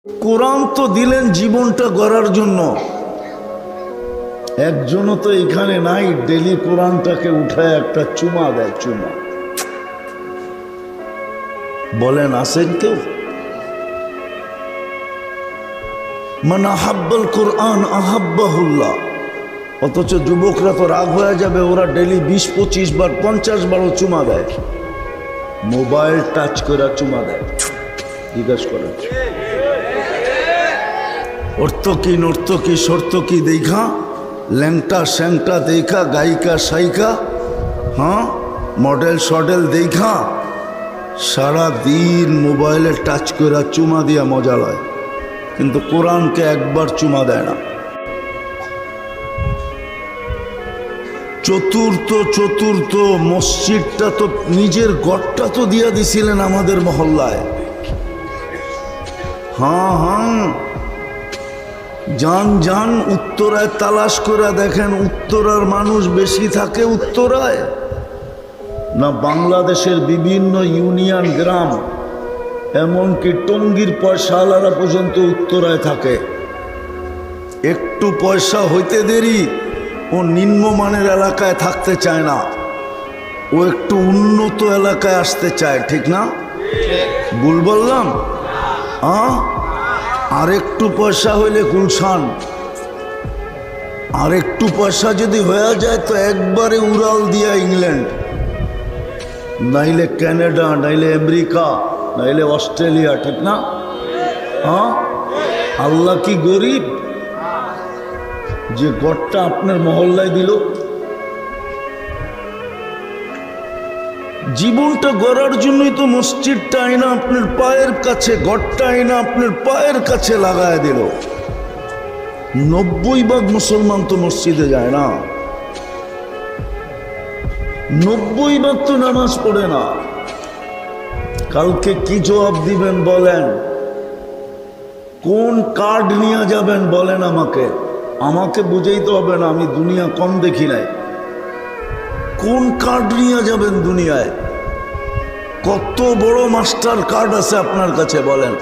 কোরআন তো দিলেন জীবনটা গড়ার জন্য, একজনও তো এখানে নাই ডেলি কোরআনটাকে উঠায় একটা চুমা দেয়। চুমা বলেন আছেন কেউ? মান আহাব্বাল কোরআন আহাব্বাহুল্লাহ। অথচ যুবকরা তো রাগ হয়ে যাবে, ওরা ডেলি 20-25 বার 50 বারও চুমা দেয়, মোবাইল টাচ করে চুমা দেয়। জিজ্ঞাসা করেন অর্থ কি নর্ত কি শর্ত কি দেখা, ল্যাংটা স্যাংটা দেখা, গায়িকা সাইকা, হ্যাঁ মডেল সডেল দেখা সারা দিন মোবাইলে টাচ করে চুমা দিয়া মজা লয়, কিন্তু কোরআনকে একবার চুমা দেয় না। চতুর্থ মসজিদটা তো নিজের গড়টা তো দিয়া দিছিলেন আমাদের মহল্লায়। হ্যাঁ যান উত্তরায় তালাশ করে দেখেন, উত্তরার মানুষ বেশি থাকে উত্তরায় না বাংলাদেশের বিভিন্ন ইউনিয়ন গ্রাম, এমনকি টঙ্গীর পয়সাওয়ালারা পর্যন্ত উত্তরায় থাকে। একটু পয়সা হইতে দেরি ও নিম্নমানের এলাকায় থাকতে চায় না, ও একটু উন্নত এলাকায় আসতে চায়, ঠিক না? ভুল বললাম? আর একটু পয়সা হইলে গুলশান, আর একটু পয়সা যদি হয়ে যায় তো একবারে উড়াল দিয়া ইংল্যান্ড, নাইলে কানাডা, নাইলে আমেরিকা, নাইলে অস্ট্রেলিয়া, ঠিক না? আল্লাহ কি গরিব যে গড়টা আপনার মহল্লায় দিল? জীবনটা গড়ার জন্যই তো মসজিদটা আইনা আপনার পায়ের কাছে, গড়টা আইনা আপনার পায়ের কাছে লাগায় দিল। 90% মুসলমান তো মসজিদে যায় না, 90% তো নামাজ পড়ে না। কালকে কি জবাব দিবেন বলেন? কোন কার্ড নিয়ে যাবেন বলেন? আমাকে বুঝাইতে হবে না, আমি দুনিয়া কম দেখি নাই। কোন কার্ড নিয়ে যাবেন দুনিয়ায়? কত বড় মাস্টার কার্ড আছে আপনার কাছে বলেন?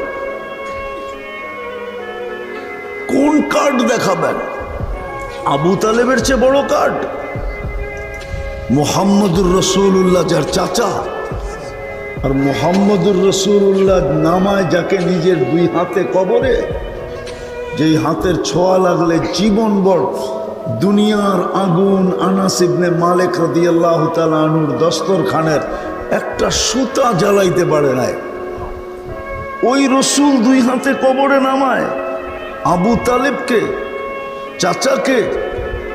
কোন কার্ড দেখাবেন? আবু তালেবের চেয়ে বড় কার্ড? মুহাম্মদুর রাসূলুল্লাহ যার চাচা, আর মুহাম্মদুর রাসূলুল্লাহ নামায় যাকে নিজের 2 হাতে কবরে, যেই হাতের ছোঁয়া লাগলে জীবনভর দুনিয়ার আগুন আনাস ইবনে মালিক রাদিয়াল্লাহু তাআলা আনহুর দস্তরখানের একটা সুতা জ্বালাইতে পারে নাই। ওই রসুল 2 হাতে কবরে নামায় আবু তালেবকে, চাচাকে,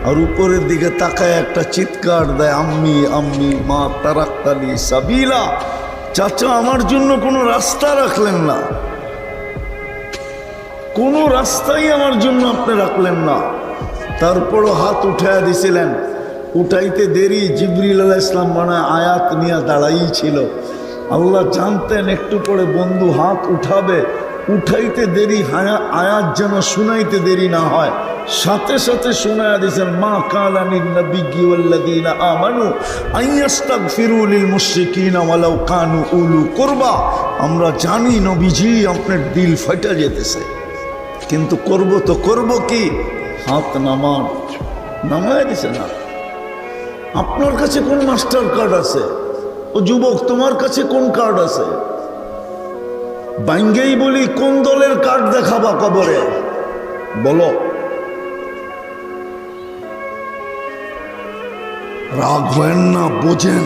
আর উপরের দিকে তাকায় একটা চিৎকার দেয়, আম্মি আম্মি মা তারাক্তানি সাবিলা। চাচা আমার জন্য কোনো রাস্তা রাখলেন না, কোনো রাস্তাই আমার জন্য আপনি রাখলেন না। তারপরও হাত উঠাইয়া দিছিলেন, উঠাইতে দেরি জিবরিল আলাইহিস সালাম মনে আয়াত নিয়ে দাঁড়াই ছিল। আল্লাহ জানতেন একটু পরে বন্ধু হাত উঠাবে, উঠাইতে দেরি, আয়াত যেন শুনাইতে দেরি না হয়, সাথে সাথে শুনাইয়া দিয়েছেন, মা কানা লিন নাবিয়্যি ওয়াল্লাযীনা আমানু আইয়াস্তাগফিরু লিল মুশরিকিনা ওয়ালাউ কানু উলু কুরবা। আমরা জানি নবীজি আপনার দিল ফাটা যেতেছে, কিন্তু করব তো করব কি? হাত নামায় দিছে না। আপনার কাছে কোন মাস্টার কার্ড আছে? ও যুবক, তোমার কাছে কোন কার্ড আছে? বাঙ্গেই বলি, কোন দলের কার্ড দেখাবা কবরে বলো? রাগ হয় না, বোঝেন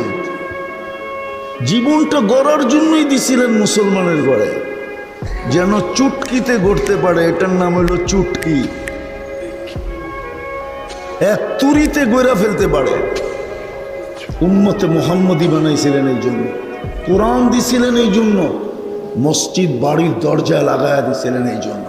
জীবনটা গড়ার জন্যই দিছিলেন মুসলমানের ঘরে, যেন চুটকিতে গড়তে পারে। এটার নাম হলো চুটকি, এক তুরিতে গড়া ফেলতে পারে। উম্মতে মুহাম্মদী বানাইছিলেন এই জন্য, কোরআন দিছিলেন এই জন্য, মসজিদ বাড়ির দরজায় লাগায়া দিছিলেন এই জন্য।